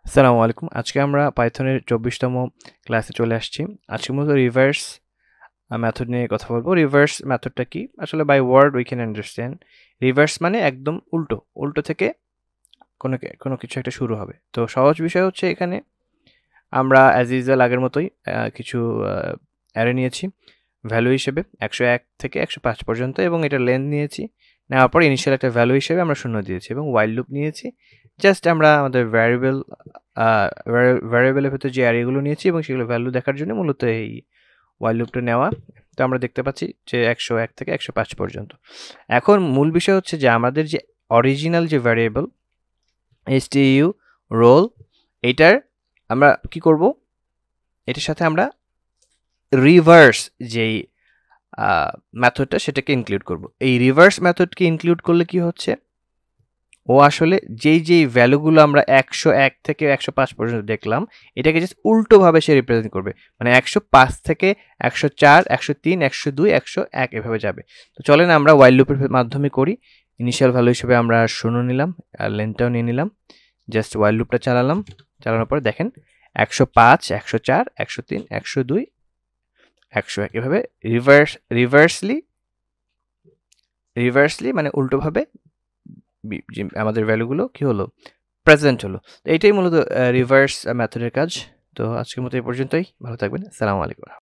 আসসালামু আলাইকুম। আজকে আমরা পাইথনের ২৪তম ক্লাসে চলে আসছি। আজকে মূলত রিভার্স মেথড নিয়ে কথা বলবো। রিভার্স মেথডটা কি? আসলে by word we can understand. Reverse মানে একদম উল্টো। উল্টো থেকে কোনো কিছু একটা শুরু হবে। তো সহজ বিষয় হচ্ছে এখানে আমরা অ্যাজ ইউজুয়াল আগের মতোই কিছু অ্যারে নিয়েছি ভ্যালু হিসেবে ১০১ থেকে ১০৫ পর্যন্ত এবং এটার লেন্থ নিয়েছি। নেওয়ার পর ইনিশিয়াল একটা ভ্যালু হিসেবে আমরা ০ দিয়েছি এবং হোয়াইল লুপ নিয়েছি। জাস্ট আমরা আমাদের ভ্যারিয়েবলের ভেতর যে অ্যারেগুলো নিয়েছি এবং সেগুলো ভ্যালু দেখার জন্য মূলত এই হোয়াইল লুপটা নেওয়া। তো আমরা দেখতে পাচ্ছি যে ১০১ থেকে ১০৫ পর্যন্ত। এখন মূল বিষয় হচ্ছে যে আমাদের যে অরিজিনাল যে ভ্যারিয়েবল stু রোল এটার আমরা কি করব? এটার সাথে আমরা রিভার্স যেই মেথডটা সেটাকে ইনক্লুড করব। এই রিভার্স মেথডকে ইনক্লুড করলে কি হচ্ছে? ও আসলে যেই ভ্যালুগুলো আমরা ১০১ থেকে ১০৫ পর্যন্ত দেখলাম, এটাকে জাস্ট উল্টোভাবে সে রিপ্রেজেন্ট করবে। মানে ১০৫ থেকে ১০৪, ১০৩, ১০২, ১০১ এভাবে যাবে। তো চলেন আমরা হোয়াইল লুপের মাধ্যমে করি। ইনিশিয়াল ভ্যালু হিসেবে আমরা ০ নিলাম, আর লেন্থটাও নিয়ে নিলাম। জাস্ট হোয়াইল লুপটা চালালাম। চালানোর পরে দেখেন ১০৫, ১০৪, ১০৩, ১০২, ১০১ এভাবে রিভার্সলি মানে উল্টোভাবে যে আমাদের ভ্যালুগুলো কি হলো? প্রেজেন্ট হলো। তো এইটাই মূলত রিভার্স মেথডের কাজ। তো আজকের মতো এই পর্যন্তই। ভালো থাকবেন। আসসালামু আলাইকুম।